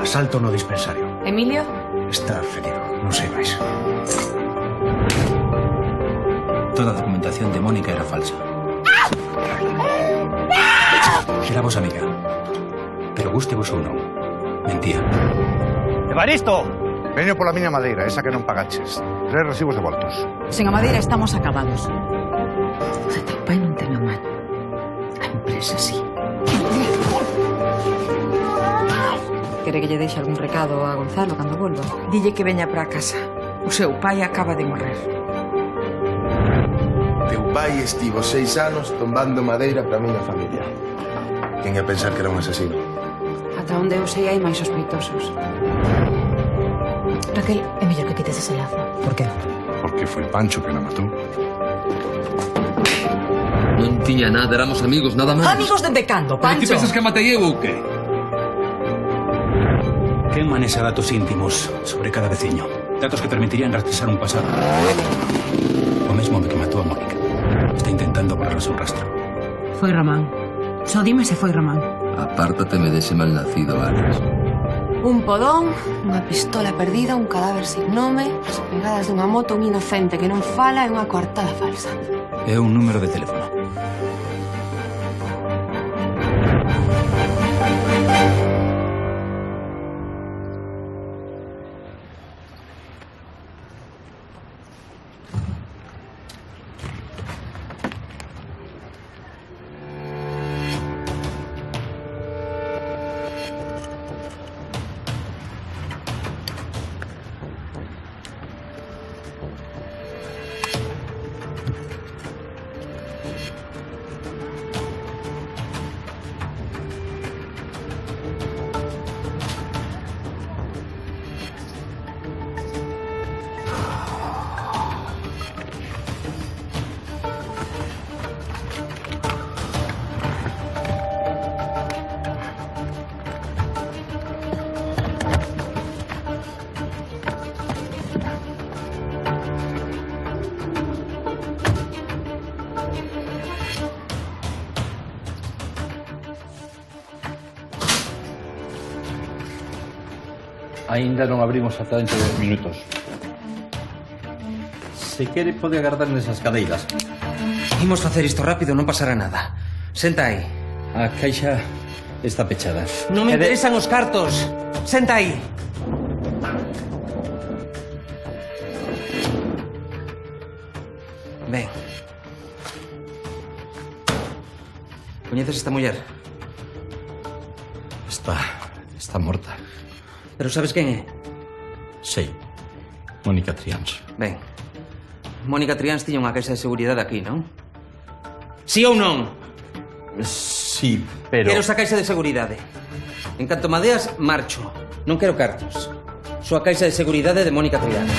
Asalto no dispensario. Emilio? Está ferido, non sei máis. Toda a documentación de Mónica era falsa. Era vosa amiga. Pero gústevos ou non, mentía. Evaristo! Veño pola miña madeira, esa que non pagaches. 3 recibos devoltos. Sen a madeira estamos acabados. Se teu pai non ten a man, a empresa sí. Quere que lle deixe algún recado a Gonzalo cando volva? Dille que veña para casa. O seu pai acaba de morrer. Teu pai estivo 6 anos tombando madeira para a miña familia. Quen ia pensar que era un asesino? Ata onde eu sei hai máis sospeitosos. Raquel, é mellor que quites ese lazo. Por que? Porque foi Pancho que la matou. Non tiña nada, éramos amigos, nada máis. Amigos dende cando, Pero ti Pancho? pensas que matei eu ou que? Quen manexa datos íntimos sobre cada veciño? Datos que permitirían rastrear un pasado. O mesmo que matou a Mónica. Está intentando borrar o seu rastro. Foi Ramán. Só dime se foi Ramán. Apártateme dese malnacido, Alex. Un podón, unha pistola perdida, un cadáver sin nome, as pegadas dunha moto, un inocente que non fala e unha coartada falsa. É un número de teléfono. Ainda non abrimos ata dentro de 10 minutos. Se quere, pode agardar nesas cadeiras. Imos facer isto rápido, non pasará nada. Senta aí. A caixa está pechada. Non me interesan os cartos. Senta aí. Ben. Coñeces esta muller? Está morta. Pero sabes quen é? Sei. Mónica Trians. Ben. Mónica Trians tiña unha caixa de seguridade aquí, non? Sí ou non? Sí, pero... Quero esa caixa de seguridade. En canto madeas, marcho. Non quero cartos. Só a caixa de seguridade de Mónica Trians.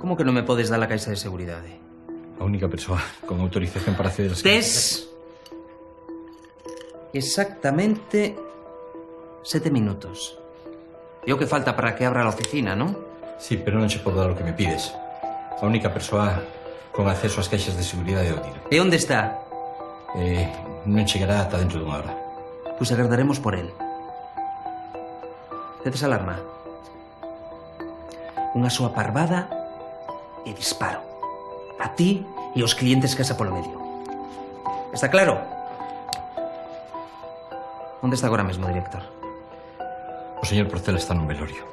Como que non me podes dar a caixa de seguridade? A única persoa con autorización para acceder a... Tes exactamente 7 minutos. É o que falta para que abra a oficina, non? Sí, pero non che podo dar o que me pides. A única persoa con acceso ás caixas de seguridade é Odilo. E onde está? Non chegará ata dentro dunha hora. Pois agardaremos por el. Tedes alarma? Unha súa parvada e disparo. A ti e aos clientes que asa polo medio. Está claro? Onde está agora mesmo, director? O señor Porcel está nun velorio.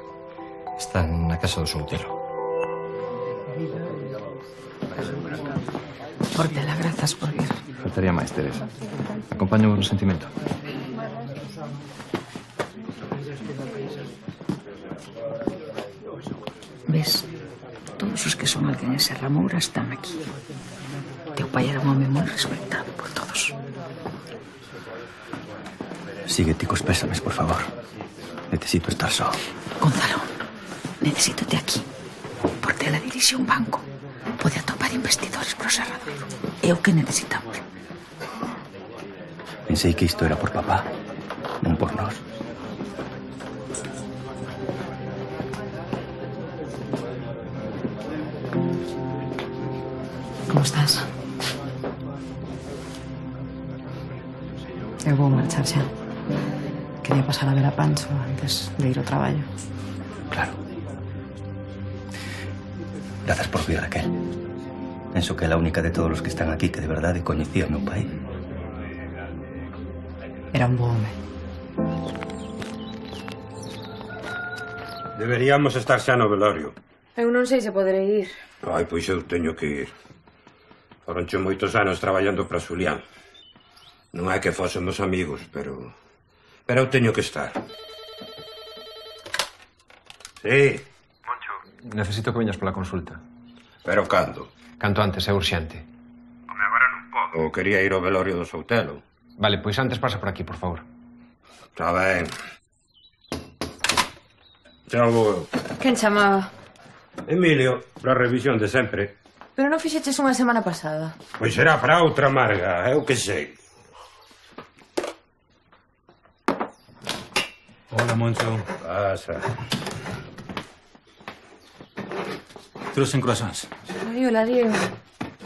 Está na casa do soltero. Portela, grazas por vir. Faltaría máis, Teresa. Acompaño no sentimento. Ves, todos os que son alguén en Serra Moura están aquí. Teu pai era un home moi respectado por todos. Síguete cos pésames, por favor. Necesito estar só. Gonzalo, necesítote aquí. Portela dirixe un banco. Pode atopar investidores pro Serradoiro. É o que necesitamos. Pensei que isto era por papá. Non por nós. Como estás? Eu vou marchar xa. Quería pasar a ver a Pancho antes de ir ao traballo. Claro. Grazas por vir, Raquel. Penso que é a única de todos os que están aquí que de verdade coñecía o meu pai. Era un bo home. Deberíamos estar xa no velorio. Eu non sei se poderei ir. Ai, pois eu teño que ir. Foronche moitos anos traballando para Xulián. Non é que fósemos amigos, pero eu teño que estar. Sí. Moncho, necesito que veñas pola consulta. Pero cando? Canto antes, é urxente. Home, agora non podo. Ou quería ir ao velorio do Soutelo. Vale, pois antes pasa por aquí, por favor. Está ben. Xa vou eu. Quen chamaba? Emilio, para a revisión de sempre. Pero non fixeches unha semana pasada. Pois será para outra, Marga, eu que sei. Hola, Moncho. Pasa. Trouxen croissants. Hola, Diego.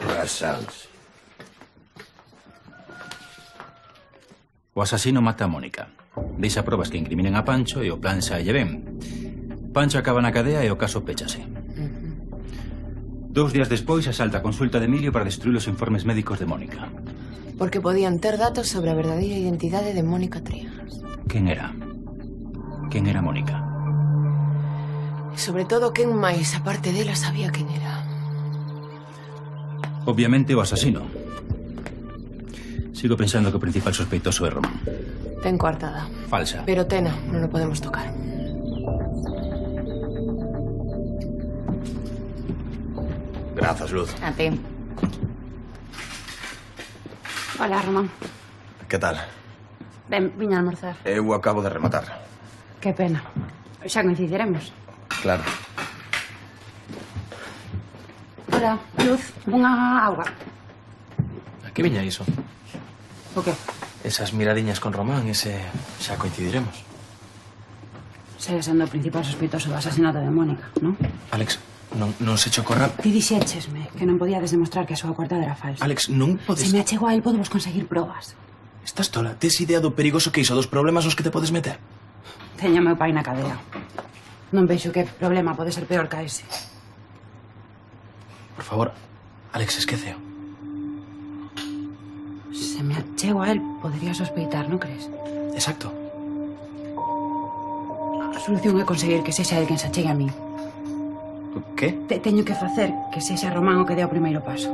Croissants. O asasino mata a Mónica. Deixa probas que incriminen a Pancho e o plan saelle ben. Pancho acaba na cadea e o caso péchase. 2 días despois asalta a consulta de Emilio para destruir os informes médicos de Mónica. Porque podían ter datos sobre a verdadeira identidade de Mónica Trías. Quen era? Quen era Mónica? E sobre todo, quen máis, aparte dela, sabía quen era. Obviamente o asasino. Sigo pensando que o principal sospeitoso é Román. Ten coartada. Falsa. Pero tena, non o podemos tocar. Grazas, Luz. A ti. Hola, Román. Que tal? Ven, viña a almorzar. Eu acabo de rematar. Que pena. Xa coincidiremos. Claro. Hola, Luz, unha auga. A que viña iso? O que? Esas miradiñas con Román, ese... xa coincidiremos. Segue sendo o principal sospeitoso do asasinato de Mónica, non? Alex, non se che ocorra... Ti dixéchesme que non podíades demostrar que a súa coartada era falsa. Alex, non podes... Se me achego a él, podemos conseguir probas. Estás tola? Tes idea do perigoso que iso, dos problemas nos que te podes meter? Teño meu pai na cadea. Non vexo que problema pode ser peor que ese. Por favor, Alex, esqueceo. Se me achego a él, podería sospeitar, non crees? Exacto. A solución é conseguir que sexa el quen se achegue a mí. Que? Teño que facer que sexa Román o que dé o primeiro paso.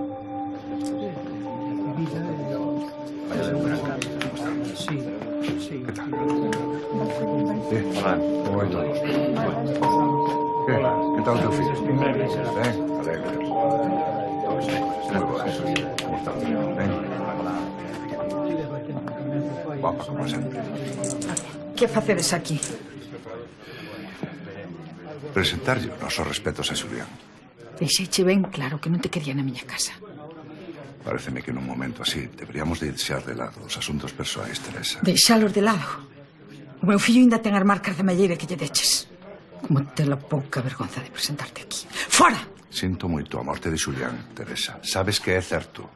Hola, ¿cómo va todo? ¿Qué tal tu filho? Alegre. Muy bueno. ¿Cómo estás? Vamos, como sempre. Que facedes aquí? Presentarlle os nosos respetos a Xulián. Deixeiche ben claro que non te quería na miña casa. Pareceme que nun momento así deberíamos de deixar de lado os asuntos persoais, Teresa. Deixalos de lado. O meu fillo ainda ten as marcas de malleira que lle deches. Como tela pouca vergonza de presentarte aquí. Fora! Sinto moito a morte de Xulián, Teresa. Sabes que é certo.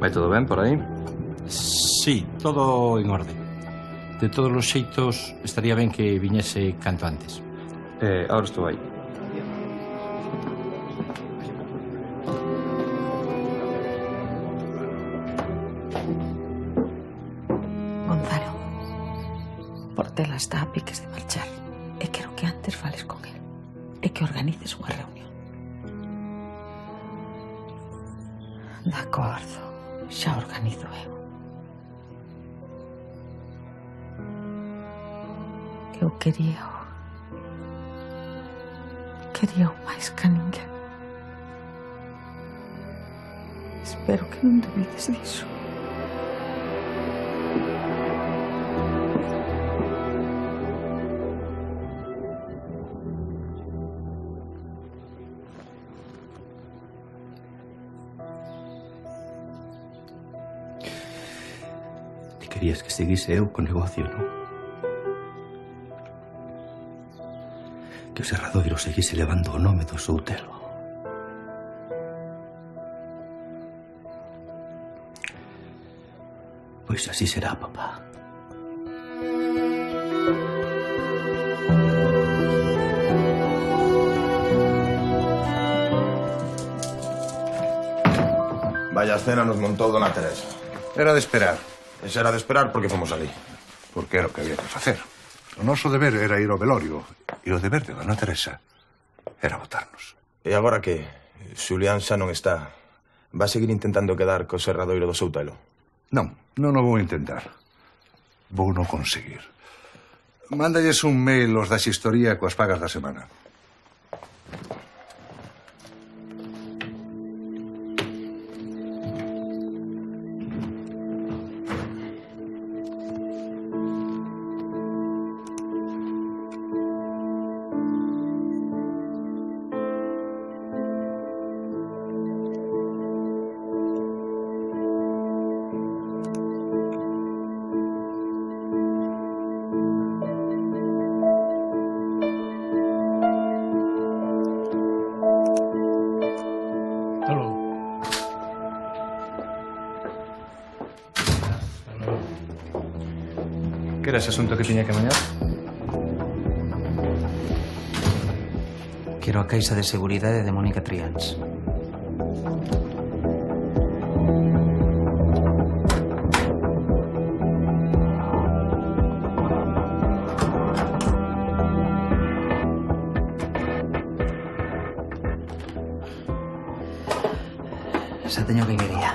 Vai todo ben por aí? Sí, todo en orde. De todos os xeitos, estaría ben que viñese canto antes. Ahora estou aí. Gonzalo, Portela está a piques de marchar. E quero que antes fales con él. E que organices unha reunión. De acordo, xa organizo eu. Eu quería o máis que ninguén. Espero que non dubides diso. querías que seguise eu co negocio, non? Que o Serradoiro seguise levando o nome do Soutelo. Pois así será, papá. Vaya escena nos montou dona Teresa. Era de esperar. Esa era de esperar porque fomos ali. Porque era o que había que facer. O noso deber era ir ao velorio. E o deber de dona Teresa era votarnos. E agora que Xulián xa non está, va a seguir intentando quedar co Serradoiro do Soutelo? Non o vou intentar. Vou non conseguir. Mándalles un mail os da xistoría coas pagas da semana. Que era ese asunto que tiña que mañar? Quero a caixa de seguridade de Mónica Triáns. Xa teño que quería.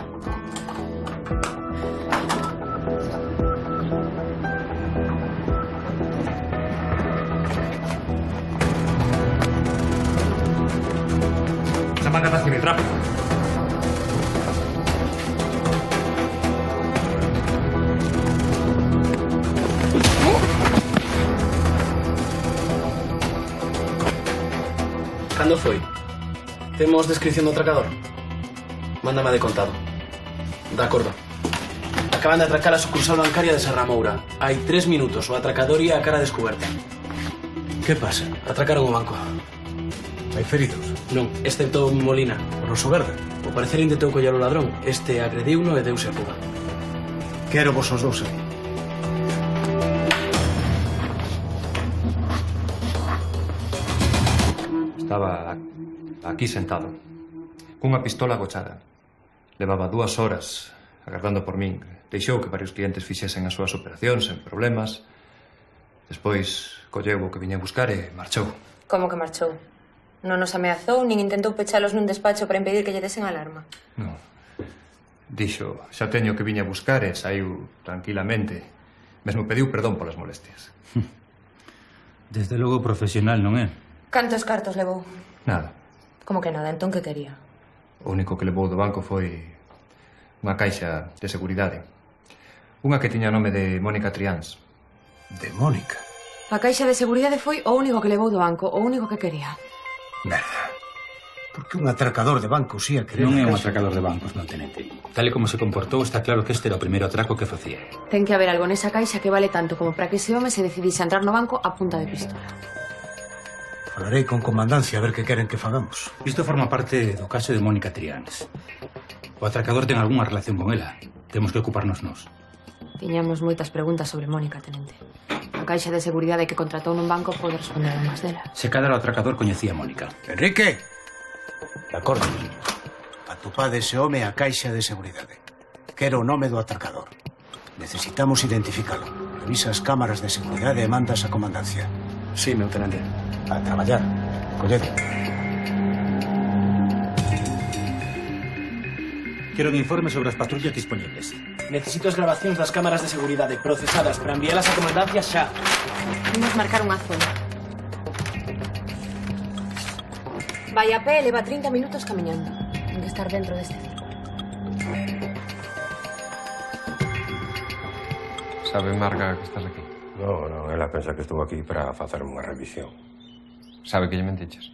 Chamada para civil, rápido. Cando foi? Temos descripción do atracador? Mándame de contado. De acordo. Acaban de atracar a sucursal bancaria de Serra Moura. Hai 3 minutos. O atracador ia a cara descuberta. Que pasa? Atracaron o banco. Hai feridos? Non, excepto Molina. Por oso verde? Ao parecer intentou coller o ladrón. Este agrediuno e deuse a fuga. Quero vos os dous aquí. Estaba aquí sentado, cunha pistola agochada. Levaba 2 horas agardando por min. Deixou que varios clientes fixesen as súas operacións sen problemas. Despois colleu o que viña a buscar e marchou. Como que marchou? Non nos ameazou, nin intentou pechalos nun despacho para impedir que lle desen alarma. Non. Dixo, xa teño o que viña a buscar e saiu tranquilamente. Mesmo pediu perdón polas molestias. Desde logo profesional, non é? Cantos cartos levou? Nada. Como que nada? Entón que quería? O único que levou do banco foi unha caixa de seguridade. Unha que tiña nome de Mónica Triáns. De Mónica? A caixa de seguridade foi o único que levou do banco, o único que quería. Merda. Por que un atracador de bancos ia querer... Non é un atracador de bancos, non, tenente. Tal e como se comportou, está claro que este era o primeiro atraco que facía. Ten que haber algo nesa caixa que vale tanto como para que ese home se decidise a entrar no banco a punta de pistola. Falarei con comandancia a ver que queren que fagamos. Isto forma parte do caso de Mónica Triáns. O atracador ten algunha relación con ela. Temos que ocuparnos nós. Tiñamos moitas preguntas sobre Mónica, tenente. A caixa de seguridade que contratou nun banco pode responder algunhas delas. Se cadra o atracador coñecía a Mónica. Enrique! De acordo. Atopade ese home a caixa de seguridade. Quero o nome do atracador. Necesitamos identificalo. Revisa as cámaras de seguridade e mandas a comandancia. Sí, meu tenente. A traballar. Collede. Quero un informe sobre as patrullas disponibles. Necesito as grabacións das cámaras de seguridade procesadas para enviálas a comandancia xa. Vimos marcar unha zona. Vai a pé, leva 30 minutos camiñando. Ten que estar dentro deste círculo. Sabe Marga que estás aquí? Non, ela pensa que estou aquí para facerme unha revisión. Sabe que lle mentiches?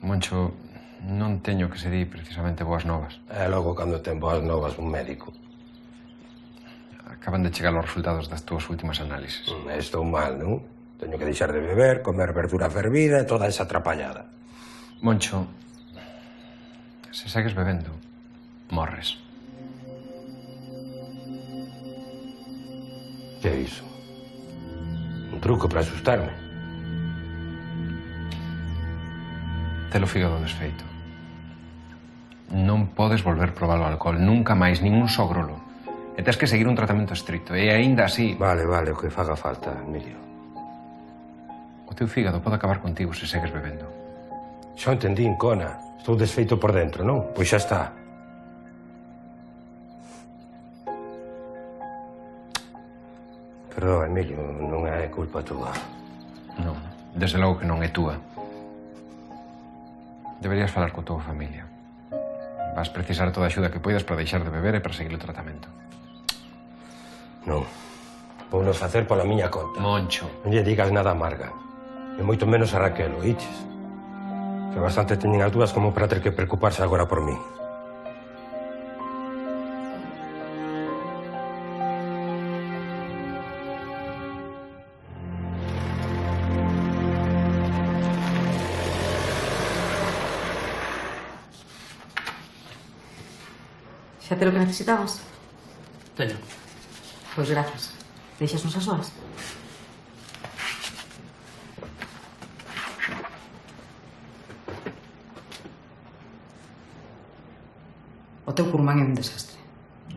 Moncho, non teño que se di precisamente boas novas. E logo, cando ten boas novas un médico, Acaban de chegar os resultados das túas últimas análisis. Estou mal, non? Teño que deixar de beber, comer verdura fervida e toda esa atrapallada. Moncho, se segues bebendo, morres. Que é iso? Un truco para asustarme. Telo fígado desfeito. Non podes volver probar o alcohol, nunca máis, nin un só grolo. E tens que seguir un tratamento estricto, e aínda así... Vale, o que faga falta, Emilio. O teu fígado pode acabar contigo se segues bebendo. Xa entendín, Cona. Estou desfeito por dentro, non? Pois xa está. Perdón, Emilio, non é culpa túa. Non, desde logo que non é túa. Deberías falar coa tua familia. Vas precisar toda a axuda que poidas para deixar de beber e para seguir o tratamento. Non. Vou nos facer pola miña conta. Moncho. Non lle digas nada a Marga. E moito menos a Raquel, oíches? Que bastante teñen as dúas como para ter que preocuparse agora por mí. Xa te lo que necesitabas? Teño. Pois grazas. Deixasnos as horas? O teu curmán é un desastre.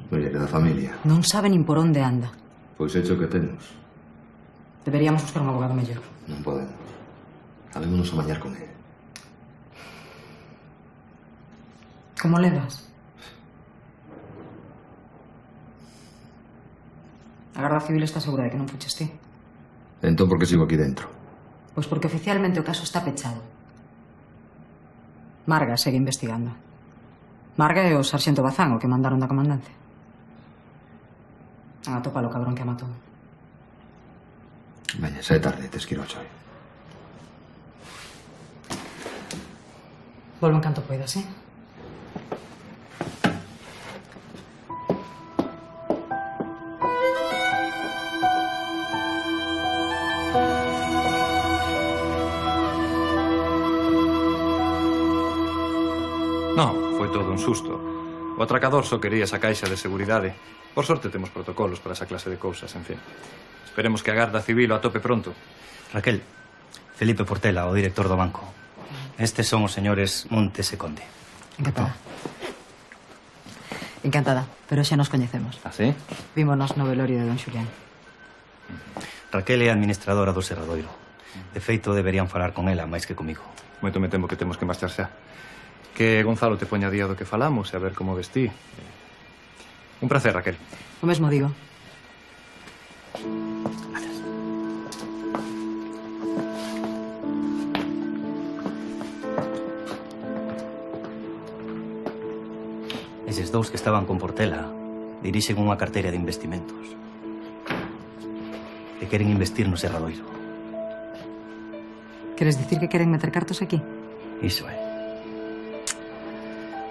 Oye, que da familia. Non sabe nin por onde anda. Pois hecho que temos. Deberíamos buscar un abogado mellor. Non podemos. Sabémonos amañar con ele. Como levas? A Garda Civil está segura de que non fuches ti. Entón, por que sigo aquí dentro? Pois porque oficialmente o caso está pechado. Marga segue investigando. Marga e o sarxento Bazán, o que mandaron da comandancia. A tópalo, cabrón, que a matou. Veña, xa é tarde, tes que ir ao chai. Volvo en canto poidas, eh? Non, foi todo un susto. O atracador só quería esa caixa de seguridade. Por sorte temos protocolos para esa clase de cousas, en fin. Esperemos que a Garda Civil o atope pronto. Raquel, Felipe Portela, o director do banco. Estes son os señores Montes e Conde. Encantada. Encantada, pero xa nos coñecemos. Ah, sí? Vímonos no velorio de don Xulián. Raquel é administradora do Serradoiro. De feito, deberían falar con ela máis que comigo. Moito me temo que temos que marchar xa. Que Gonzalo te poña a día do que falamos e a ver como vestí. Un placer, Raquel. O mesmo digo. Eses dous que estaban con Portela dirixen unha carteira de investimentos. E queren investir no Serradoiro. Queres dicir que queren meter cartos aquí? Iso é.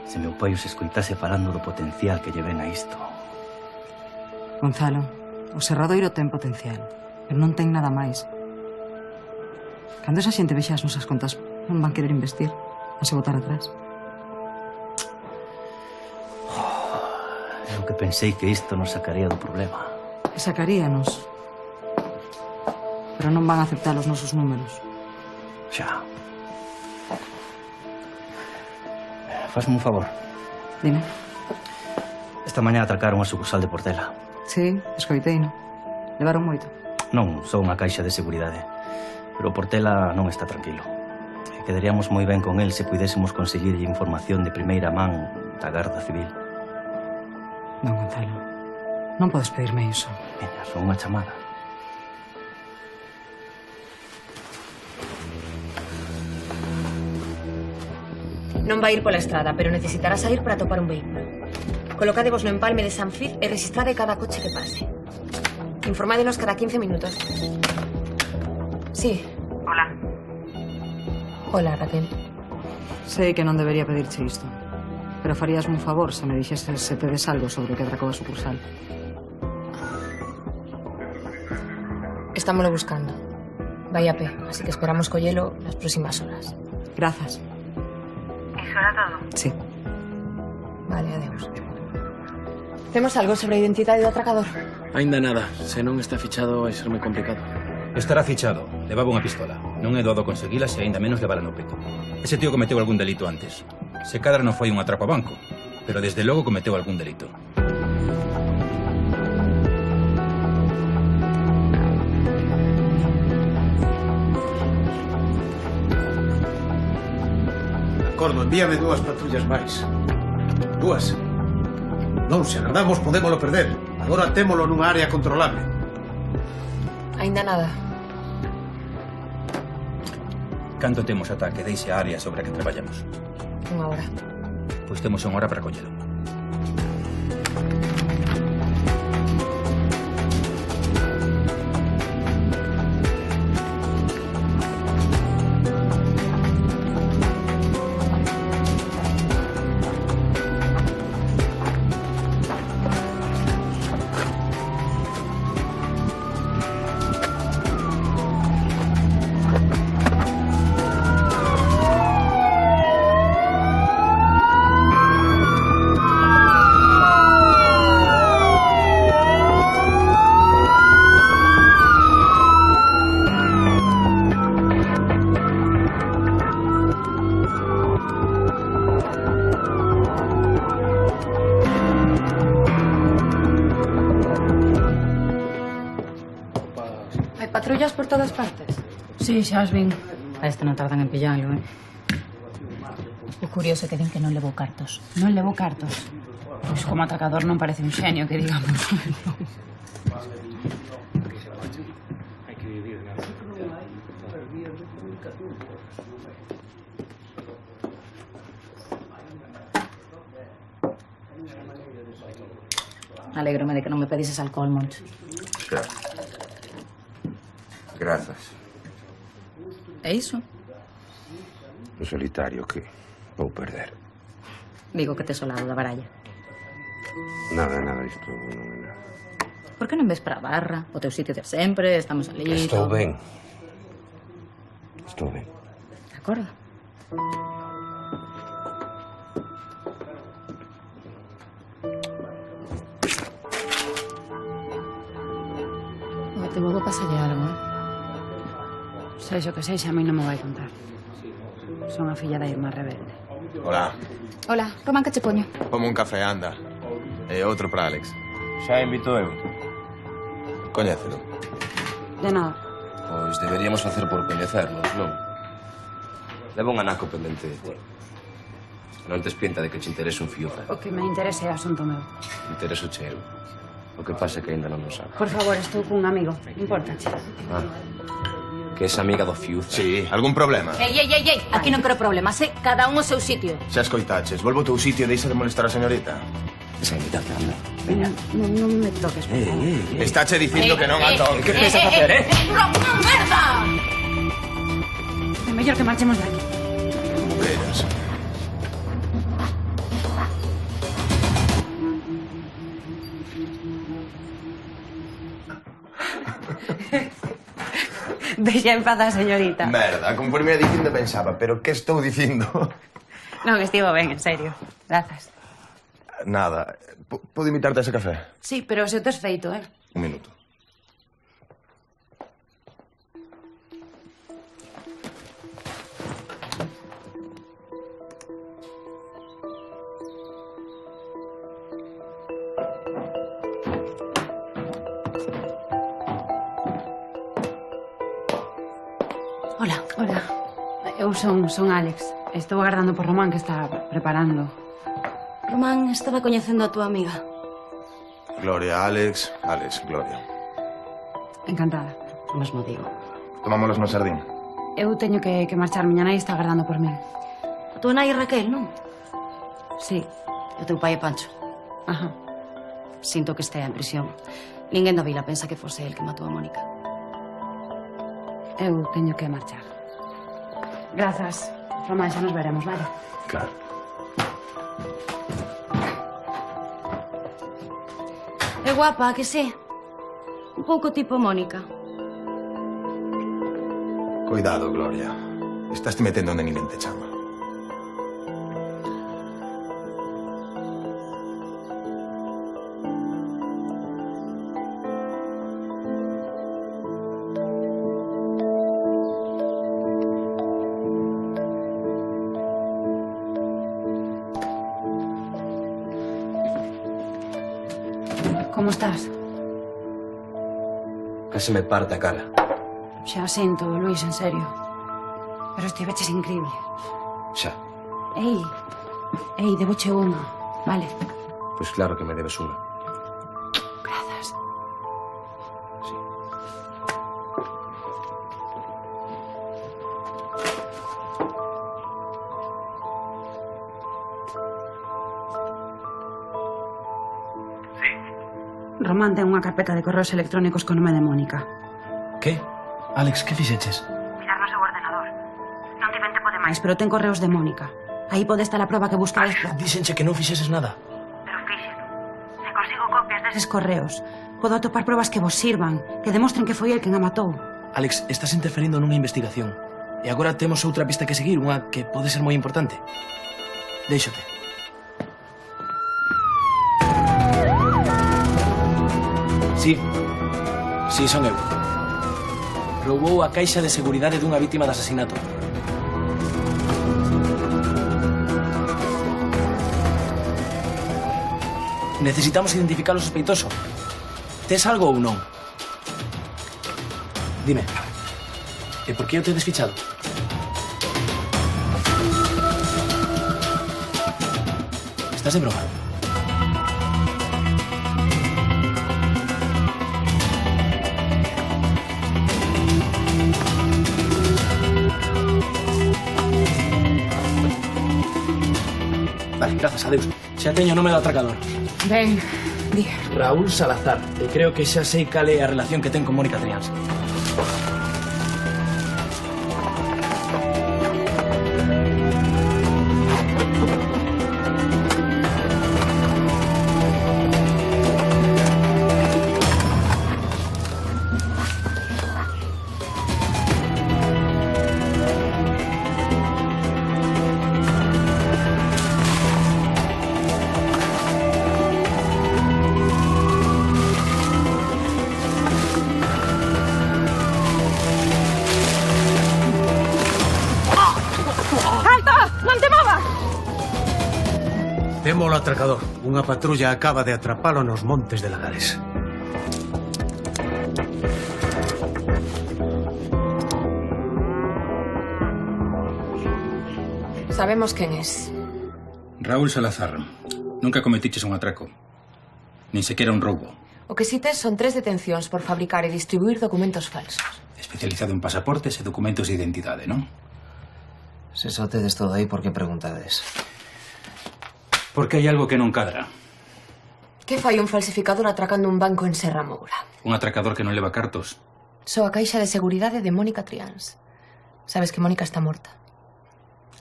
Se meu pai os escoitase falando do potencial que lle ven a isto. Gonzalo, o Serradoiro ten potencial, pero non ten nada máis. Cando esa xente vexa as nosas contas, non van querer investir, a se botar atrás. Eu que pensei que isto nos sacaría do problema. E sacaríanos. Pero non van a aceptar os nosos números. Xa. Fazme un favor. Dime. Esta mañá atracaron a sucursal de Portela. Sí, escoiteino. Levaron moito. Non, só unha caixa de seguridade. Pero Portela non está tranquilo. E quedaríamos moi ben con el se puidésemos conseguirlle información de primeira man da Garda Civil. Non, Gonzalo. Non podes pedirme iso. Veña, son unha chamada. Non vai ir pola estrada, pero necesitará sair para topar un vehículo. Colocadevos no empalme de San Fid e registrade cada coche que pase. Informádenos cada 15 minutos. Sí. Hola. Hola, Raquel. Sei que non debería pedirche isto, pero faríasme un favor se me dixeses se tedes algo sobre o que atracou a sucursal. Estámoslo buscando. Vai a pé, así que esperamos collelo nas próximas horas. Grazas. Iso era todo? Sí. Vale, adeus. Temos algo sobre a identidade do atracador? Ainda nada. Se non está fichado vai ser moi complicado. Estará fichado. Levaba unha pistola. Non é doado conseguila e aínda menos levala no peto. Ese tío cometeu algún delito antes. Se cadra non foi un atraco a banco, pero desde logo cometeu algún delito. Acordo, envíame 2 patrullas máis. 2. Non, se agardamos podémolo perder. Agora témolo nunha área controlable. Ainda nada. Canto temos ata que deixe a área sobre a que traballamos? 1 hora. Pois temos 1 hora para collelo. Patrullas por todas partes? Sí, xa as vin. A este non tardan en pillalo, O curioso é que din que non levou cartos. Non levou cartos. Pois como atracador non parece un xenio, que digamos. Alégrome de que non me pedises alcohol, Moncho. Xa. Grazas. É iso? O solitario que vou perder. Digo que tes o lado da baralla. Nada, isto non é nada. Por que non ves para a barra? O teu sitio de sempre, estamos ali... Estou ben. Estou ben. De acordo. Te vou pasarlle algo, Sexa o que sexa, a mí non me vai contar. Son a filla da irmá rebelde. Hola. Hola, Román, que che poño? Como un café, anda. E outro para Alex. Xa invito eu. Coñécelo. De nada. Pois deberíamos facer por coñecernos, non? Leva un anaco pendente de ti. Non tes pinta de que te interese un fiuza. O que me interese é asunto meu. Intereso che eu. O que pasa é que aínda non o sabes. Por favor, estou cun amigo. Impórtache. Ah, que es amiga do fiuza. Sí, algún problema? Ei! Aquí non quero problemas, Cada un o seu sitio. Xa escoitaches, volvo ao teu sitio e deixa de molestar a señorita. Esa invitación, anda. Veña. Non me toques, por favor. Estáche dicindo que non a toques. Que pensas facer, ¡Román, merda! É mellor que marchemos de aquí. Como veras. Deixa en paz a señorita. Merda, como por primeira dicindo pensaba, pero que estou dicindo? Non, estivo ben, en serio. Grazas. Nada. Podo invitarte a ese café? Sí, pero se o tes feito, Un minuto. Hola. Hola. Eu son Alex. Estou agardando por Román, que está preparando. Román estaba coñecendo a túa amiga. Gloria, Alex, Gloria. Encantada. O mesmo digo. Tomámonos no sardín. Eu teño que marchar. Miña nai está agardando por min. A túa nai é Raquel, non? Sí. E o teu pai é Pancho. Ajá. Sinto que estea en prisión. Ninguén da vila pensa que fose el que matou a Mónica. Eu teño que marchar. Grazas. Román, xa nos veremos, vale? Claro. É guapa, que sí? Un pouco tipo Mónica. Cuidado, Gloria. Estás te metendo onde ninguén te chama. Como estás? Case me parte a cara. Xa sinto, Luis, en serio. Pero estiveches increíble. Xa. Ei, deboche unha, vale? Pois claro que me debes unha. Grazas. Román ten unha carpeta de correos electrónicos con nome de Mónica. Que? Alex, que fixeches? Mirar no seu ordenador. Non tiven tempo de máis, pero ten correos de Mónica. Aí pode estar a proba que buscades. Díxenche que non fixeses nada. Pero fíxeno. Se consigo copias deses correos, podo atopar probas que vos sirvan, que demostren que foi el quen a matou. Alex, estás interferindo nunha investigación. E agora temos outra pista que seguir, unha que pode ser moi importante. Déixote. Sí, son eu. Roubou a caixa de seguridade dunha vítima de asasinato. Necesitamos identificar o sospeitoso. Tes algo ou non? Dime. E por que o tedes fichado? Estás de broma? Vale, grazas a Deus. Xa teño o nome do atracador. Ben, di. Raúl Salazar. E creo que xa sei cal é a relación que ten con Mónica Triáns. Temo o atracador. Unha patrulla acaba de atrapalo nos montes de Lagares. Sabemos quen es. Raúl Salazar. Nunca cometiches un atraco. Nin sequera un roubo. O que si tes son 3 detencións por fabricar e distribuir documentos falsos. Especializado en pasaportes e documentos de identidade, non? Se só tedes todo aí, por que preguntades? Porque hai algo que non cadra. Que fai un falsificador atracando un banco en Serra Moura? Un atracador que non leva cartos. Só a caixa de seguridade de Mónica Triáns. Sabes que Mónica está morta.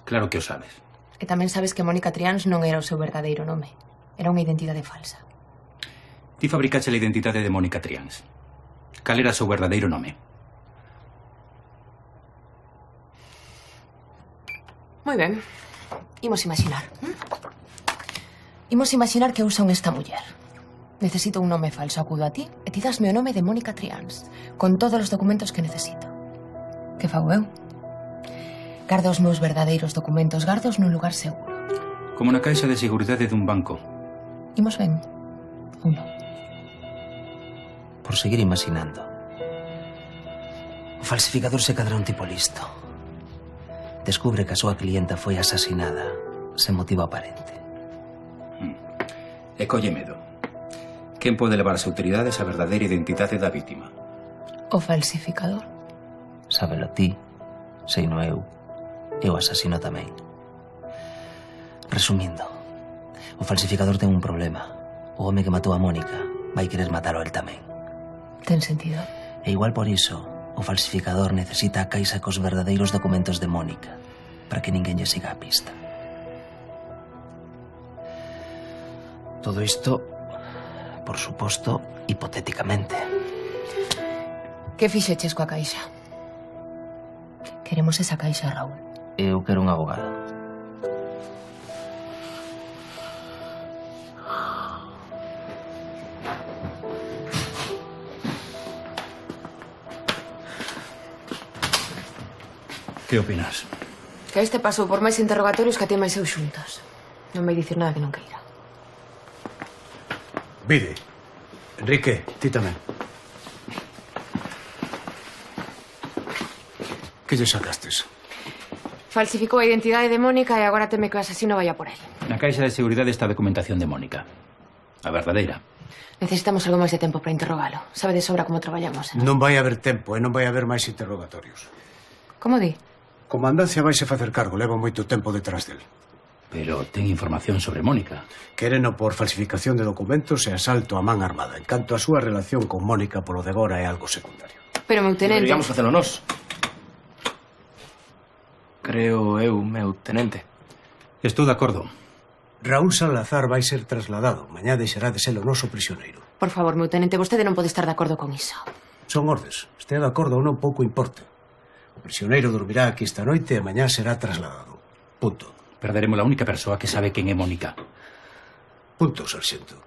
Claro que o sabes. E tamén sabes que Mónica Triáns non era o seu verdadeiro nome. Era unha identidade falsa. Ti fabricaste a identidade de Mónica Triáns. Cal era o seu verdadeiro nome? Moi ben. Imos imaginar. Imos imaginar que eu son esta muller. Necesito un nome falso, acudo a ti e ti dasme o nome de Mónica Triáns, con todos os documentos que necesito. Que fago eu? Gardo os meus verdadeiros documentos, gardos nun lugar seguro. Como na caixa de seguridade dun banco. Imos ben? Uno. Por seguir imaginando. O falsificador se cadra un tipo listo. Descubre que a súa clienta foi asasinada sen motivo aparente. E colle medo. Quen pode levar as autoridades a verdadeira identidade da vítima? O falsificador. Sábelo ti, seino eu, e o asasino tamén. Resumindo, o falsificador ten un problema. O home que matou a Mónica vai querer matalo el tamén. Ten sentido. E igual por iso, o falsificador necesita a caixa cos verdadeiros documentos de Mónica para que ninguén lle siga a pista. Todo isto, por suposto, hipotéticamente. Que fixeches coa caixa? Queremos esa caixa, Raúl. Eu quero unha abogada. Que opinas? Que este pasou por máis interrogatorios que a ti máis eu xuntos. Non vai dicir nada que non queira. Vide. Enrique, ti tamén. Que lle sacastes? Falsificou a identidade de Mónica e agora teme que o asesino vaya por él. Na caixa de seguridade está a documentación de Mónica. A verdadeira. Necesitamos algo máis de tempo para interrogalo. Sabe de sobra como traballamos. Non vai haber tempo e non vai haber máis interrogatorios. Como di? Comandancia vaise facer cargo, leva moito tempo detrás del. Pero ten información sobre Mónica. Quéreno por falsificación de documentos e asalto a man armada. En canto a súa relación con Mónica, polo de agora é algo secundario. Pero, meu tenente... Deberíamos facelo nós. Creo eu, meu tenente. Estou de acordo. Raúl Salazar vai ser trasladado. Mañá deixará de ser o noso prisioneiro. Por favor, meu tenente, vostede non pode estar de acordo con iso. Son ordes. Estea de acordo ou non, pouco importa. O prisioneiro dormirá aquí esta noite e mañá será trasladado. Punto. Perderemos la única persoa que sabe quen é Mónica. Punto, sarxento.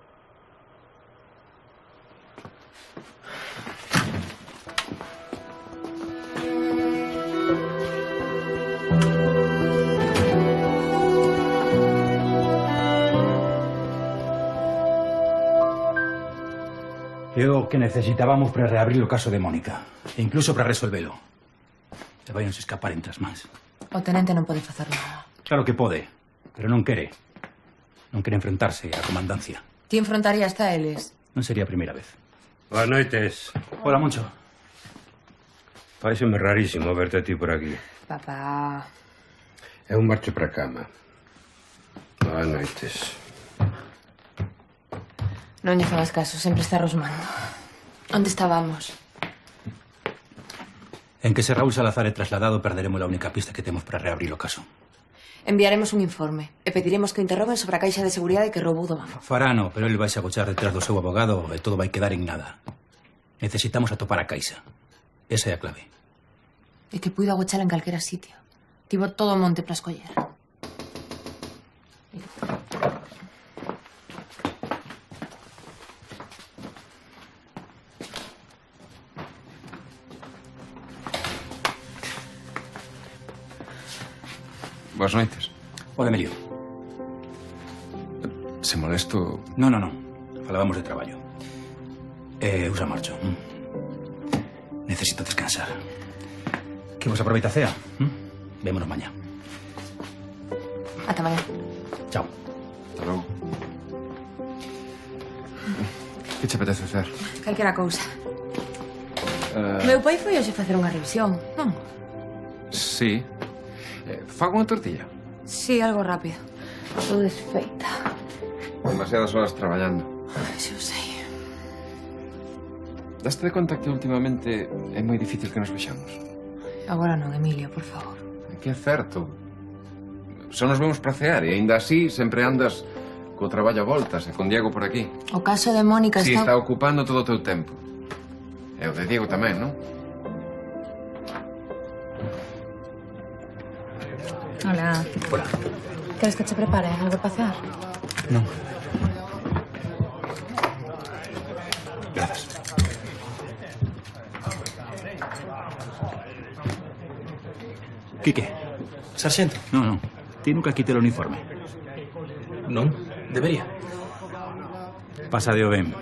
É o que necesitábamos para reabrir o caso de Mónica. E incluso para resolvelo. Se vai nos escapar entre as mans. O tenente non pode facer nada. Claro que pode, pero non quere. Non quere enfrentarse á comandancia. Ti enfrontarías a eles? Non sería a primeira vez. Boas noites. Hola, Moncho. Pareceme rarísimo verte a ti por aquí. Papá... Eu marcho para a cama. Boas noites. Non lle fagas caso, sempre está rosmando. Onde estábamos? En que se Raúl Salazar é trasladado, perderemos a única pista que temos para reabrir o caso. Enviaremos un informe e pediremos que o interroguen sobre a caixa de seguridade que roubou do banco. Farano, pero ele vai se agochar detrás do seu abogado e todo vai quedar en nada. Necesitamos atopar a caixa. Esa é a clave. E que puido agochala en calquera sitio. Tivo todo o monte para escoller. Boas noites. Hola, Emilio. Se molesto... No. Falábamos de traballo. Eu xa marcho. Necesito descansar. Que vos aproveita a cea? Vémonos mañá. Ata mañá. Chao. Hasta logo. Que che apetece hacer? Calquera cousa. Meu pai foi hoxe facer unha revisión, non? Sí. Fago unha tortilla? Sí, algo rápido. Estou desfeita. Demasiadas horas traballando. Xo sei. Daste de conta que últimamente é moi difícil que nos vexamos? Agora non, Emilio, por favor. Que é certo. Só nos vemos para cear e aínda así sempre andas co traballo a voltas e con Diego por aquí. O caso de Mónica Si está ocupando todo o teu tempo. E o de Diego tamén, non? Hola. Hola. Queres que che prepare algo para cear? Non. Grazas. Quique. Sarxento. Non. Ti nunca quite o uniforme. Non, debería. Pasadeo ben.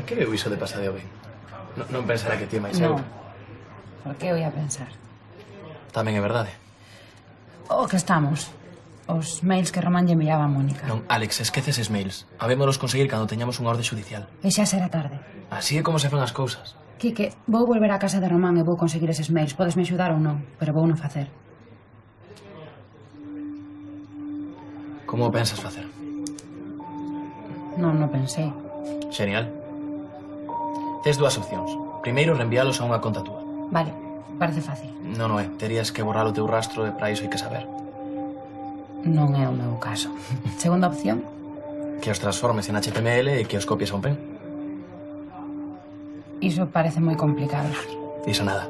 Que veu iso de pasadeo ben? Non pensará que ti é máis eu. No. Por que eu ia pensar? Tamén é verdade. O que estamos. Os mails que Román lle enviaba a Mónica. Non, Alex, esquece eses mails. Habémonos conseguir cando teñamos unha orde judicial. E xa será tarde. Así é como se fan as cousas. Quique, vou volver á casa de Román e vou conseguir eses mails. Podesme axudar ou non, pero vou non facer. Como o pensas facer? Non pensei. Genial. Tes dúas opcións. Primeiro, reenviálos a unha conta túa. Vale, parece fácil. Non é. Terías que borrar o teu rastro e para iso hai que saber. Non é o meu caso. Segunda opción? Que os transformes en HTML e que os copies a un pen. Iso parece moi complicado. Disa nada.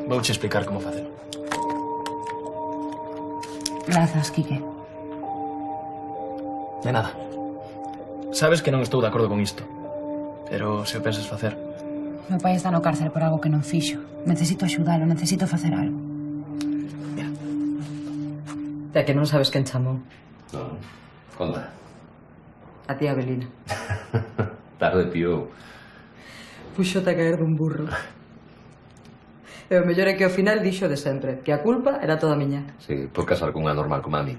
Vouche explicar como facelo. Grazas, Quique. De nada. Sabes que non estou de acordo con isto. Pero se o pensas facer... Meu pai está no cárcel por algo que non fixo. Necesito axudalo, necesito facer algo. É que non sabes quen chamou. Non, conta. A tía Avelina. Tarde piou. Puxote a caer dun burro. E o mellor é que ao final dixo de sempre que a culpa era toda miña. Sí, por casar cunha normal como a mí.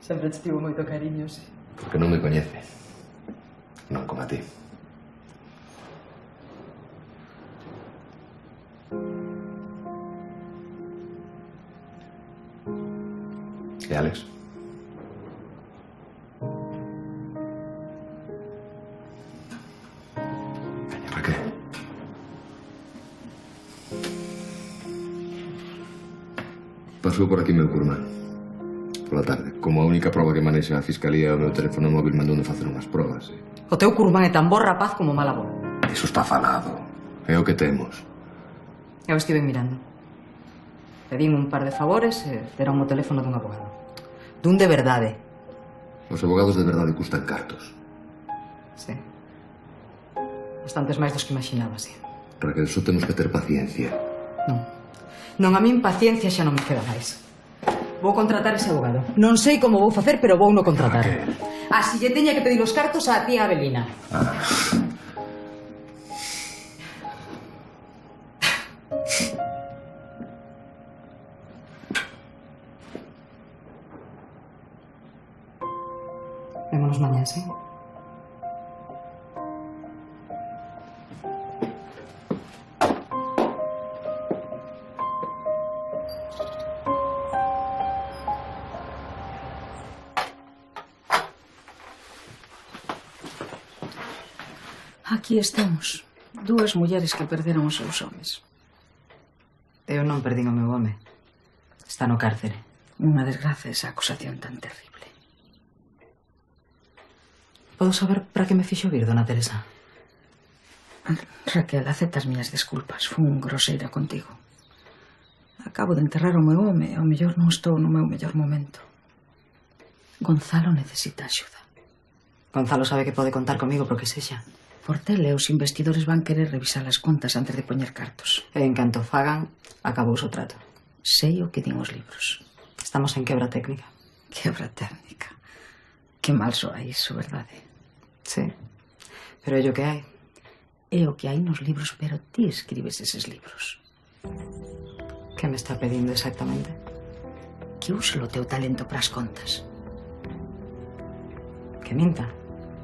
Sempre te tivo moito cariño, sí. Porque non me coñece. Non como a ti. E Alex? Por qué? Pasou por aquí meu curmán. Pola tarde. Como a única proba que manexa a Fiscalía, o meu teléfono móvil mandoume facer unhas probas. O teu curmán é tan bo rapaz como mala boa. Iso está falado. É o que temos. Eu estive mirando. Pedín un par de favores e deron o teléfono dun abogado. Dun de verdade. Os abogados de verdade custan cartos. Sí. Bastantes máis dos que imaginaba, sí. Raquel, só temos que ter paciencia. Non, a min paciencia xa non me queda máis. Vou contratar ese abogado. Non sei como vou facer, pero vou no contratar. Así lle teña que pedir os cartos á tía Avelina. Vémonos mañá, sí? Aquí estamos. Dúas mulleres que perderon os seus homes. Eu non perdín o meu home. Está no cárcere. Unha desgraza esa acusación tan terrible. Podo saber para que me fixo vir, dona Teresa? Raquel, acepta as miñas desculpas. Fun groseira contigo. Acabo de enterrar o meu home e ao mellor non estou no meu mellor momento. Gonzalo necesita axuda. Gonzalo sabe que pode contar comigo porque sexa. Por tele, os investidores van querer revisar as contas antes de poñer cartos. E en canto fagan, acabou o trato. Sei o que din os libros. Estamos en quebra técnica. Quebra técnica. Que mal soa iso, verdade? Sí. Pero é o que hai. É o que hai nos libros, pero ti escribes eses libros. Que me está pedindo exactamente? Que use o teu talento para as contas. Que minta.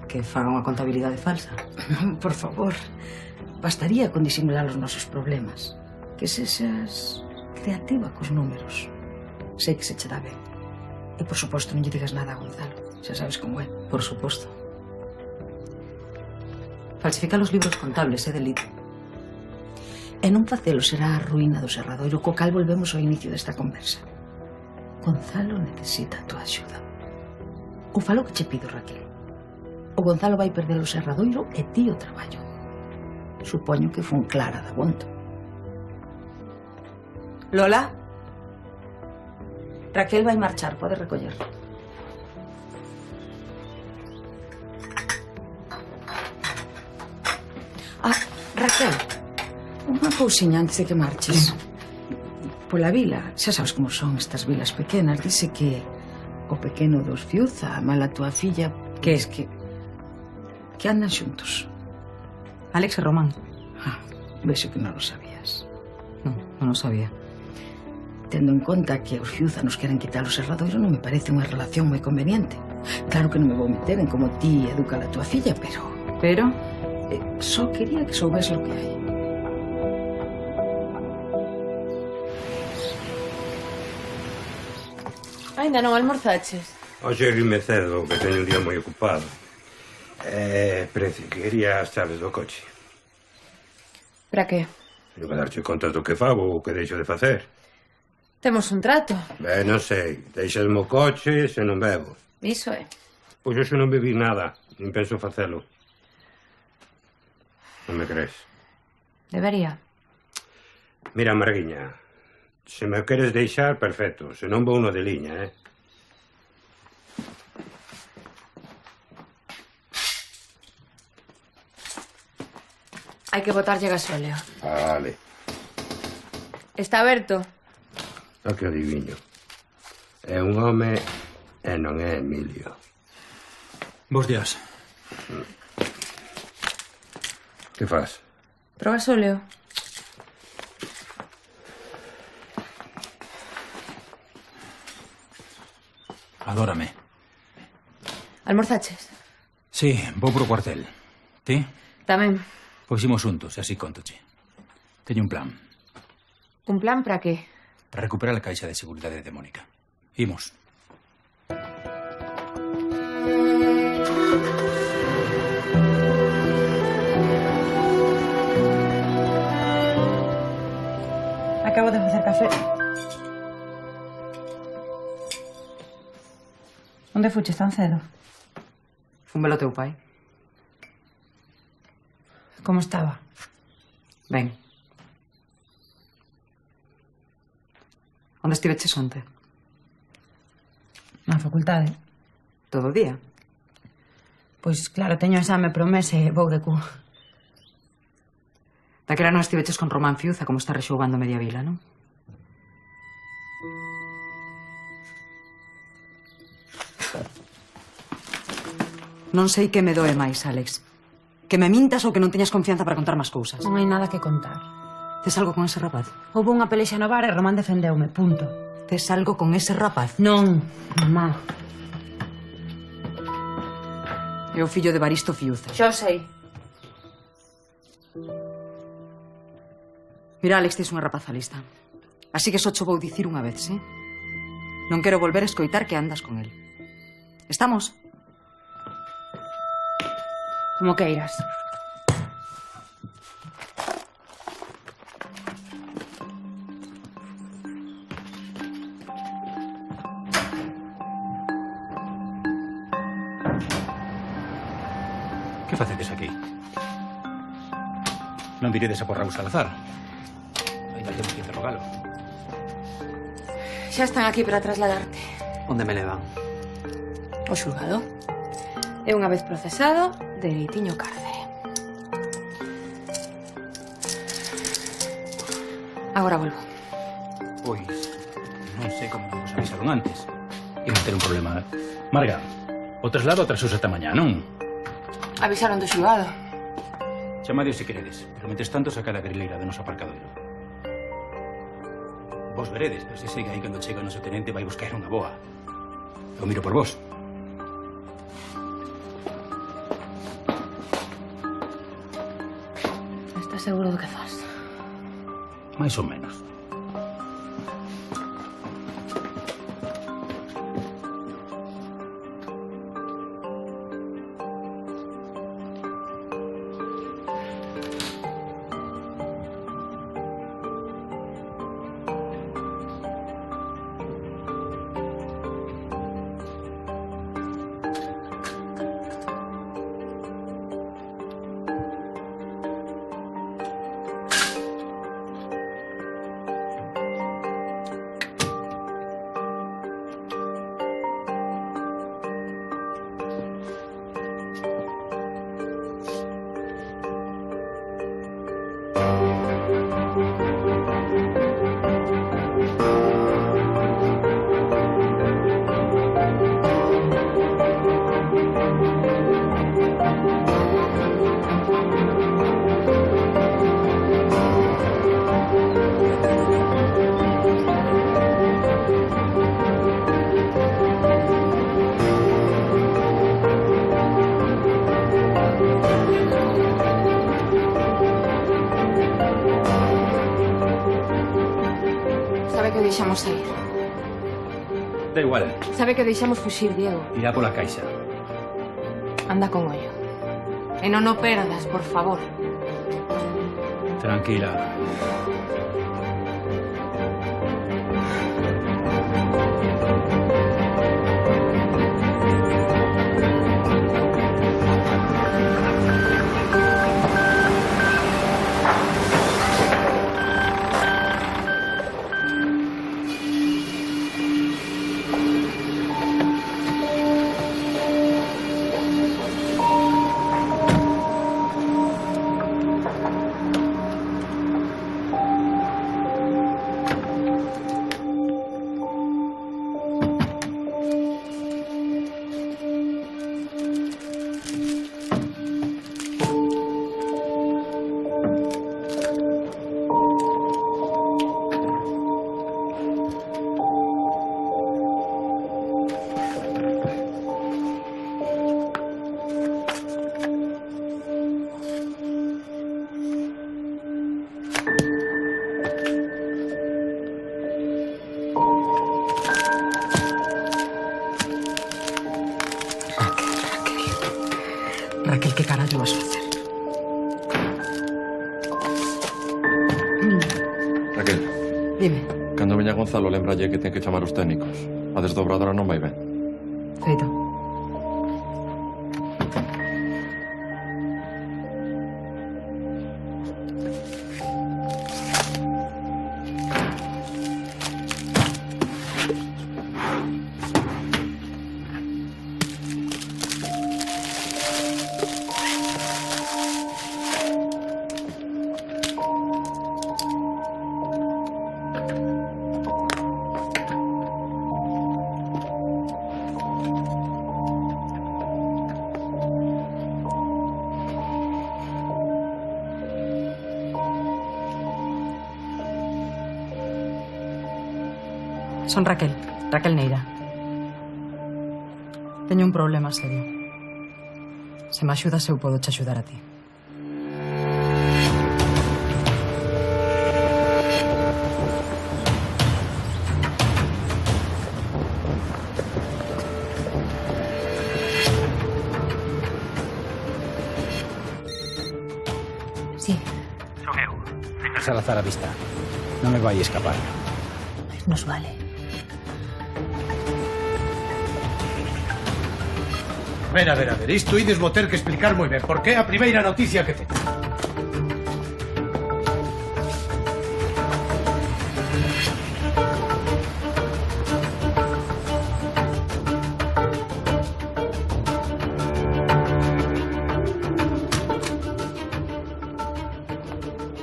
Que faga unha contabilidade falsa. Por favor. Bastaría con disimular os nosos problemas. Que sexas creativa cos números. Sei que se che dá ben. E, por suposto, non lle digas nada a Gonzalo. Xa sabes como é. Por suposto. Falsificar os libros contables é delito. E non facelo será a ruína do serradoiro, co cal volvemos ao inicio desta conversa. Gonzalo necesita a tua axuda. O falo que che pido, Raquel. O Gonzalo vai perder o serradoiro e ti o traballo. Supoño que fun clara da bonto. Lola? Raquel vai marchar, pode recoller. Raquel, unha cousiña antes de que marches. Pola vila, xa sabes como son estas vilas pequenas, dice que o pequeno dos Fiuza, a mala tua filla, que es que andan xuntos. Alex e Román. Vexo que non lo sabías. Non lo sabía. Tendo en conta que os Fiuza nos queren quitar o serradoiro, non me parece unha relación moi conveniente. Claro que non me vou meter en como ti educa a tua filla, pero... Pero? Só quería que soubes lo que hai. Ainda non almorzaches? Oxe, rime cedo, que teño un día moi ocupado. Preci, que quería as chaves do coche. Para que? Teño que darche contas do que fago ou que deixo de facer. Temos un trato. Non sei, deixasme o coche se non bebo. Iso é. Pois hoxe non bebi nada, nin penso facelo. Non me crees? Debería. Mira, Marguiña, se me queres deixar, perfecto. Se non vou no de liña, Hai que botarlle gasóleo. Vale. Está aberto. O que adiviño. É un home e non é Emilio. Bos días. Que faz? Pro gasóleo. Adórame. Almorzaches? Sí, vou pro cuartel. Ti? Tamén. Pois imos xuntos, e así contoche. Teño un plan. Un plan para qué? Para recuperar a caixa de seguridade de Mónica. Imos. Acabo de facer café. Onde fuches tan cedo? Fun velo teu pai. Como estaba? Ben. Onde estiveches onte? Na facultade. Todo o día? Pois claro, teño exame pro mes e vou de cu. Daquela non estiveches con Román Fiuza como está rexougando media vila, non? Non sei que me doe máis, Alex. Que me mintas ou que non teñas confianza para contar máis cousas. Non hai nada que contar. Tes algo con ese rapaz? Houve unha pelexa no bar e Román defendeume, punto. Tes algo con ese rapaz? Non, mamá. É o fillo de Baristo Fiuza. Xa o sei. Mira, Alex, tes unha rapaza lista. Así que só cho vou dicir unha vez, eh? Non quero volver a escoitar que andas con el. Estamos? Como queiras. Que facedes aquí? Non viredes a por Raúl Salazar? Ainda temos que interrogalo. Xa están aquí para trasladarte. Onde me levan? O xulgado. E unha vez procesado, dereitiño cárcere. Agora volvo. Pois, non sei como vos avisaron antes. Imos ter un problema. Marga, o traslado atrasouse ata mañá, non? Avisaron do xulgado. Chamadeo se queredes, pero mentres tanto saca a grileira do noso aparcadoiro. Vos veredes, pero se segue aí cando chega o noso tenente vai buscar unha boa. Eu miro por vos. Estás seguro do que faz? Mais ou menos. Deixamos sair. Da igual. Sabe que deixamos fuxir, Diego. Irá pola caixa. Anda con ollo. E non o perdas, por favor. Tranquila. que carallo vas facer? Raquel, Dime, cando veña Gonzalo, lembralle que ten que chamar os técnicos. A desdobradora non vai ben. feito. Son Raquel Neira. Teño un problema serio. Se me axudas, eu podo te axudar a ti. Sí, Son eu. Teño Salazar a vista. Non me vai escapar. nos vale. A ver, isto ides vou ter que explicar moi ben, porque é a primeira noticia que teño.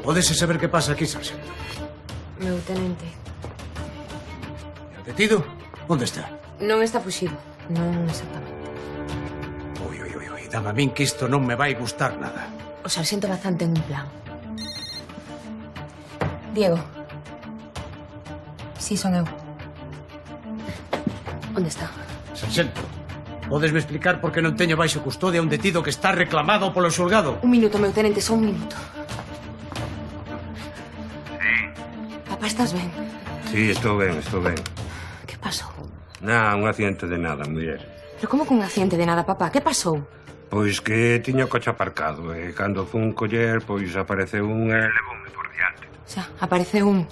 Podese saber que pasa aquí, sarxento? Meu tenente. O detido? Onde está? Non está fuxido. Non exactamente. Dame a min que isto non me vai gustar nada. O sarxento Bazán ten un plan. Diego. Si, son eu. Onde está? Sarxento, podesme explicar por que non teño baixo custodia un detido que está reclamado polo xulgado? Un minuto, meu tenente, só un minuto. Papá, estás ben? Sí, estou ben. Que pasou? Un accidente de nada, muller. Pero como que un accidente de nada, papá? Que pasou? Pois que tiña o coche aparcado e cando fun coller, pois apareceu un e levoume por diante. Xa, apareceu un.